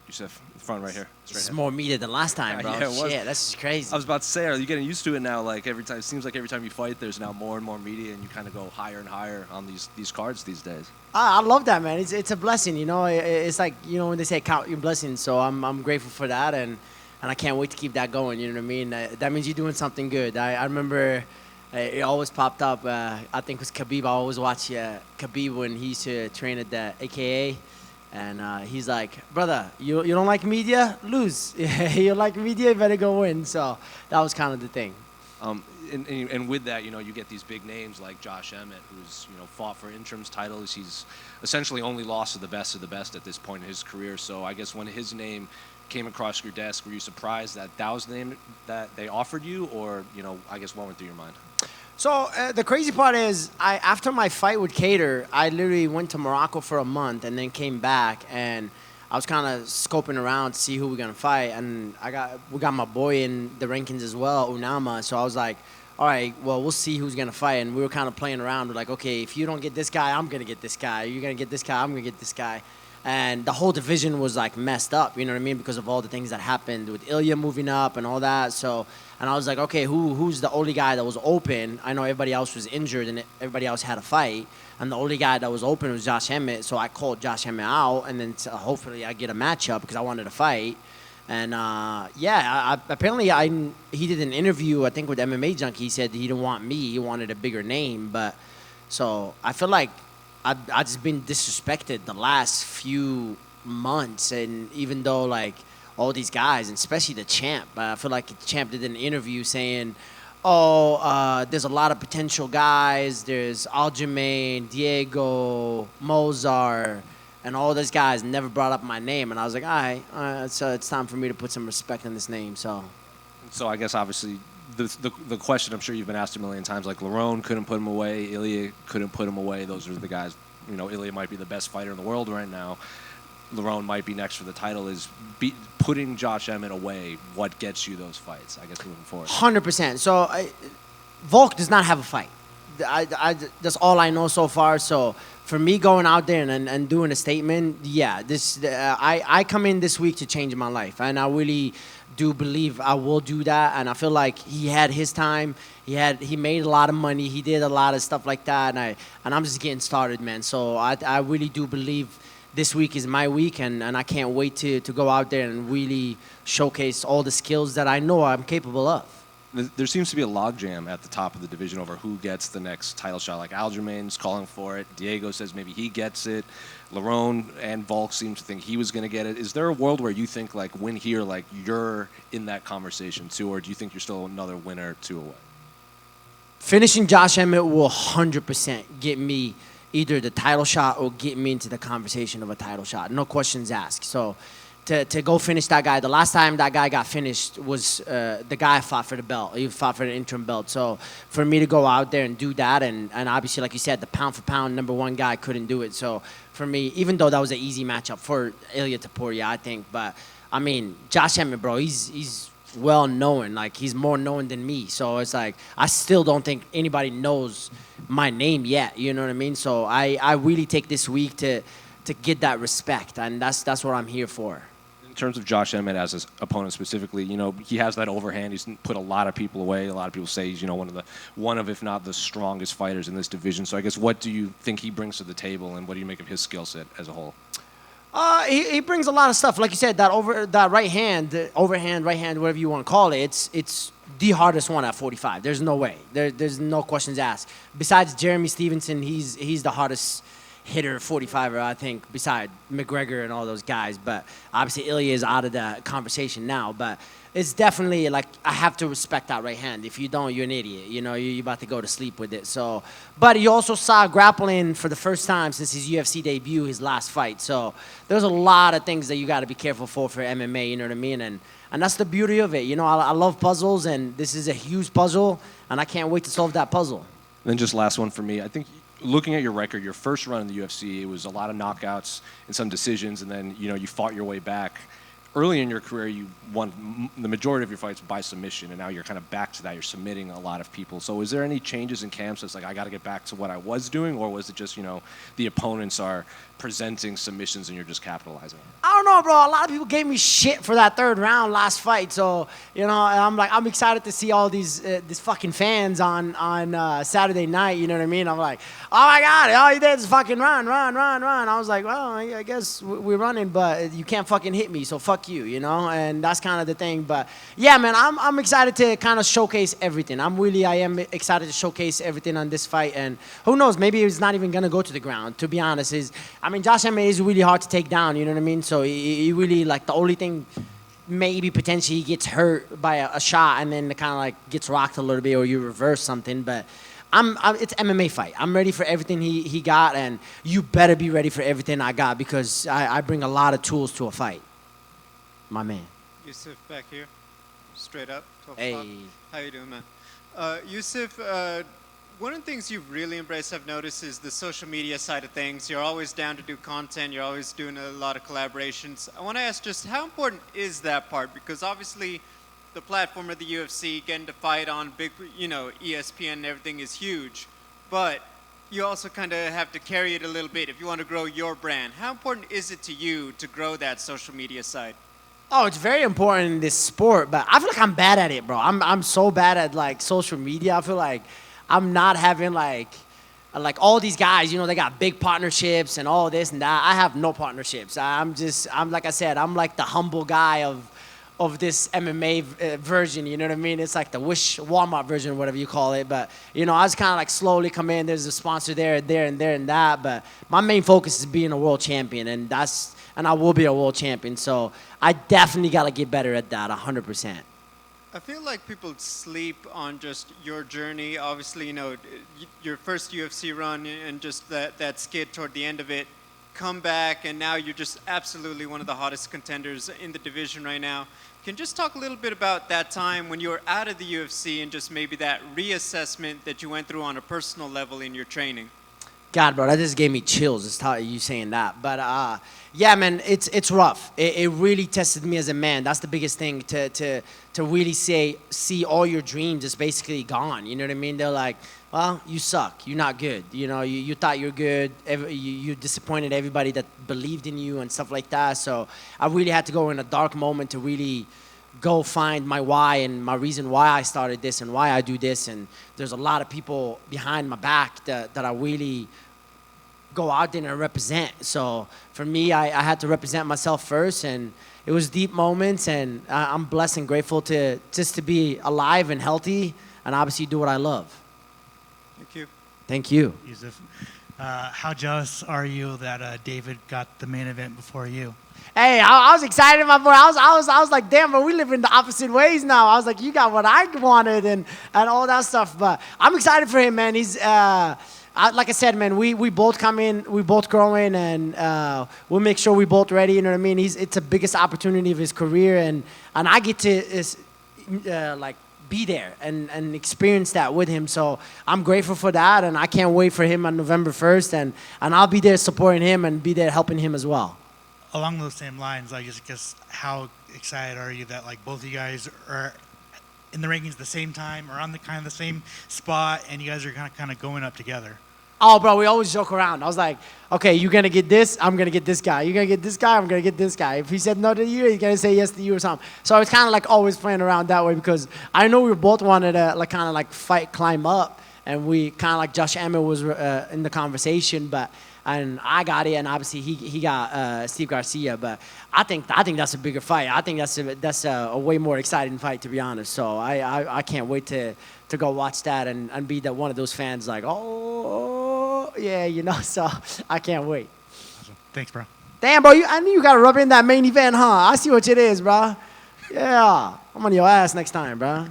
Youssef, the front right here. This is more media than last time, bro. Yeah, it was. Shit, that's just crazy. I was about to say, are you getting used to it now? Like every time, it seems like every time you fight, there's now more and more media, and you kind of go higher and higher on these cards these days. I love that, man. It's a blessing, you know. It's like, you know, when they say count your blessings. So I'm grateful for that, and I can't wait to keep that going. You know what I mean? That means you're doing something good. I remember it always popped up. I think it was Khabib. I always watch Khabib when he used to train at the AKA. And he's like, brother, you don't like media? Lose. You like media? You better go win. So that was kind of the thing. And with that, you know, you get these big names like Josh Emmett, who's, you know, fought for interims titles. He's essentially only lost to the best of the best at this point in his career. So I guess when his name came across your desk, were you surprised that that was the name that they offered you? Or, you know, I guess what went through your mind? So the crazy part is, after my fight with Cater, I literally went to Morocco for a month and then came back, and I was kind of scoping around to see who we're gonna fight, and we got my boy in the rankings as well, Unama. So I was like, all right, well, we'll see who's gonna fight, and we were kind of playing around. We're like, okay, if you don't get this guy, I'm gonna get this guy. You're gonna get this guy, I'm gonna get this guy. And the whole division was like messed up, you know what I mean, because of all the things that happened with Ilya moving up and all that. So, and I was like, okay, who's the only guy that was open? I know everybody else was injured and everybody else had a fight, and the only guy that was open was Josh Emmett. So I called Josh Emmett out, and then hopefully I get a matchup because I wanted to fight. And apparently he did an interview, I think with MMA Junkie. He said he didn't want me, he wanted a bigger name. But so I feel like I've just been disrespected the last few months, and even though like all these guys, and especially the champ, I feel like the champ did an interview saying, there's a lot of potential guys. There's Aljamain, Diego, Mozart, and all those guys never brought up my name. And I was like, all right, so it's time for me to put some respect in this name. So I guess obviously the question I'm sure you've been asked a million times, like Lerone couldn't put him away, Ilya couldn't put him away. Those are the guys, you know, Ilya might be the best fighter in the world right now. Lerone might be next for the title. Is putting Josh Emmett away what gets you those fights, I guess, moving forward? 100%. So Volk does not have a fight. That's all I know so far. So for me going out there and doing a statement, yeah, I come in this week to change my life, and I really do believe I will do that. And I feel like he had his time. He made a lot of money. He did a lot of stuff like that, and I'm just getting started, man. So I really do believe this week is my week, and I can't wait to go out there and really showcase all the skills that I know I'm capable of. There seems to be a logjam at the top of the division over who gets the next title shot. Like Aljamain's calling for it. Diego says maybe he gets it. Lerone and Volk seem to think he was going to get it. Is there a world where you think, like, win here, like, you're in that conversation too, or do you think you're still another winner or two away? Finishing Josh Emmett will 100% get me either the title shot or get me into the conversation of a title shot. No questions asked. So to go finish that guy, the last time that guy got finished was the guy fought for the belt. He fought for the interim belt. So for me to go out there and do that, and obviously, like you said, the pound-for-pound #1 guy couldn't do it. So for me, even though that was an easy matchup for Ilya Taporia, I think, but, I mean, Josh Emmett, bro, he's well-known. Like, he's more known than me. So it's like, I still don't think anybody knows my name yet. You know what I mean? So I really take this week to get that respect, and that's what I'm here for. In terms of Josh Emmett as his opponent specifically, you know, he has that overhand. He's put a lot of people away. A lot of people say he's, you know, one of if not the strongest fighters in this division. So I guess what do you think he brings to the table, and what do you make of his skill set as a whole? He brings a lot of stuff. Like you said, that right hand, overhand, right hand, whatever you want to call it, it's the hardest one at 45. There's no way. There's no questions asked. Besides Jeremy Stevenson, he's the hardest hitter 45er, I think, beside McGregor and all those guys. But obviously Ilya is out of the conversation now. But it's definitely like, I have to respect that right hand. If you don't, you're an idiot. You know, you're about to go to sleep with it. So, but you also saw grappling for the first time since his UFC debut, his last fight. So there's a lot of things that you got to be careful for MMA. You know what I mean? And that's the beauty of it. You know, I love puzzles, and this is a huge puzzle, and I can't wait to solve that puzzle. And then just last one for me. I think looking at your record, your first run in the UFC, it was a lot of knockouts and some decisions, and then, you know, you fought your way back. Early in your career, you won the majority of your fights by submission, and now you're kind of back to that. You're submitting a lot of people. So is there any changes in camps that's like, I got to get back to what I was doing, or was it just, you know, the opponents are presenting submissions and you're just capitalizing on it? I don't know, bro. A lot of people gave me shit for that third round last fight. So, I'm excited to see all these fucking fans on Saturday night. You know what I mean? I'm like, oh my God, all you did is fucking run. I was like, well, I guess we're running, but you can't fucking hit me, so fuck you, And that's kind of the thing. But yeah, man, I'm excited to kind of showcase everything. I am excited to showcase everything on this fight. And who knows, maybe it's not even gonna go to the ground. To be honest, Josh Emmett is really hard to take down. You know what I mean? So he really, like, the only thing, maybe potentially he gets hurt by a shot and then kind of like gets rocked a little bit, or you reverse something. But it's MMA fight. I'm ready for everything he got, and you better be ready for everything I got, because I bring a lot of tools to a fight. My man. Youssef back here, straight up. 12 Hey. o'clock. How you doing, man? Youssef, one of the things you've really embraced, I've noticed, is the social media side of things. You're always down to do content. You're always doing a lot of collaborations. I want to ask, just how important is that part? Because obviously, the platform of the UFC, getting to fight on big, ESPN and everything is huge. But you also kind of have to carry it a little bit if you want to grow your brand. How important is it to you to grow that social media side? Oh, it's very important in this sport, but I feel like I'm bad at it, bro. I'm so bad at, like, social media. I feel like I'm not having, like all these guys, they got big partnerships and all this and that. I have no partnerships. I'm like I said, I'm like the humble guy of this MMA version, you know what I mean? It's like the Wish Walmart version, whatever you call it. But, I was kind of like slowly come in. There's a sponsor there and that. But my main focus is being a world champion, and I will be a world champion. So I definitely got to get better at that, 100%. I feel like people sleep on just your journey. Obviously, your first UFC run and just that skid toward the end of it, come back, and now you're just absolutely one of the hottest contenders in the division right now. Can you just talk a little bit about that time when you were out of the UFC and just maybe that reassessment that you went through on a personal level in your training? God, bro, that just gave me chills, just you saying that. But yeah, man, it's rough. It really tested me as a man. That's the biggest thing, to really see all your dreams is basically gone. You know what I mean? They're like, well, you suck. You're not good. You thought you're good. You disappointed everybody that believed in you and stuff like that. So I really had to go in a dark moment to really go find my why and my reason why I started this and why I do this. And there's a lot of people behind my back that I really go out there and represent. So for me, I had to represent myself first, and it was deep moments, and I'm blessed and grateful to be alive and healthy, and obviously do what I love. Thank you. Thank you. Youssef, how jealous are you that David got the main event before you? Hey, I was excited, my boy. I was like, damn, but we live in the opposite ways now. I was like, you got what I wanted and all that stuff. But I'm excited for him, man. He's like I said, man, we both come in, we both growing, and we'll make sure we both ready. You know what I mean? It's the biggest opportunity of his career, and I get to like be there and experience that with him. So I'm grateful for that, and I can't wait for him on November 1st, and I'll be there supporting him and be there helping him as well. Along those same lines, I guess how excited are you that like both of you guys are in the rankings at the same time, or on the kind of the same spot, and you guys are kind of going up together? Oh, bro, we always joke around. I was like, okay, you're going to get this, I'm going to get this guy. You're going to get this guy, I'm going to get this guy. If he said no to you, he's going to say yes to you or something. So it's kind of like always playing around that way, because I know we both wanted to like kind of like fight, climb up, and we kind of like Josh Emmett was in the conversation, and I got it, and obviously he got Steve Garcia. But I think that's a bigger fight. I think that's a way more exciting fight, to be honest. So I can't wait to go watch that and be one of those fans like, oh yeah, So I can't wait. Awesome. Thanks, bro. Damn, bro, I knew you got to rub in that main event, huh? I see what it is, bro. Yeah, I'm on your ass next time, bro.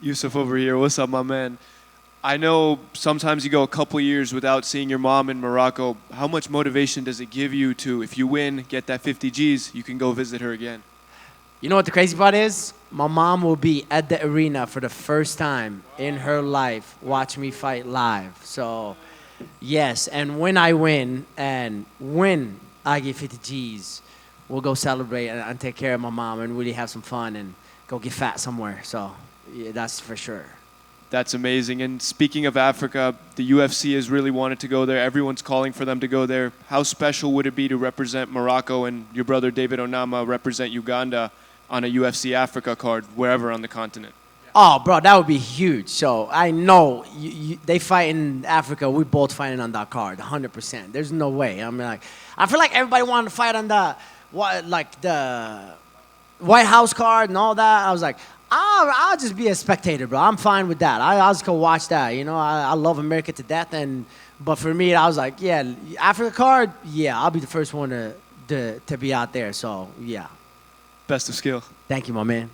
Youssef over here. What's up, my man? I know sometimes you go a couple years without seeing your mom in Morocco. How much motivation does it give you to, if you win, get that 50 G's, you can go visit her again? You know what the crazy part is? My mom will be at the arena for the first time in her life, watch me fight live. So, yes, and when I win and when I get 50 G's, we'll go celebrate and take care of my mom and really have some fun and go get fat somewhere. So, yeah, that's for sure. That's amazing. And speaking of Africa, the UFC has really wanted to go there. Everyone's calling for them to go there. How special would it be to represent Morocco and your brother David Onama represent Uganda on a UFC Africa card, wherever on the continent? Oh, bro, that would be huge. So I know they fight in Africa. We both fighting on that card, 100%. There's no way. I mean, like, I feel like everybody wanted to fight on the White House card and all that. I was like, I'll just be a spectator, bro. I'm fine with that. I'll just go watch that. You know, I love America to death, but for me, I was like, yeah, Africa card, yeah, I'll be the first one to be out there. So yeah. Best of skill. Thank you, my man.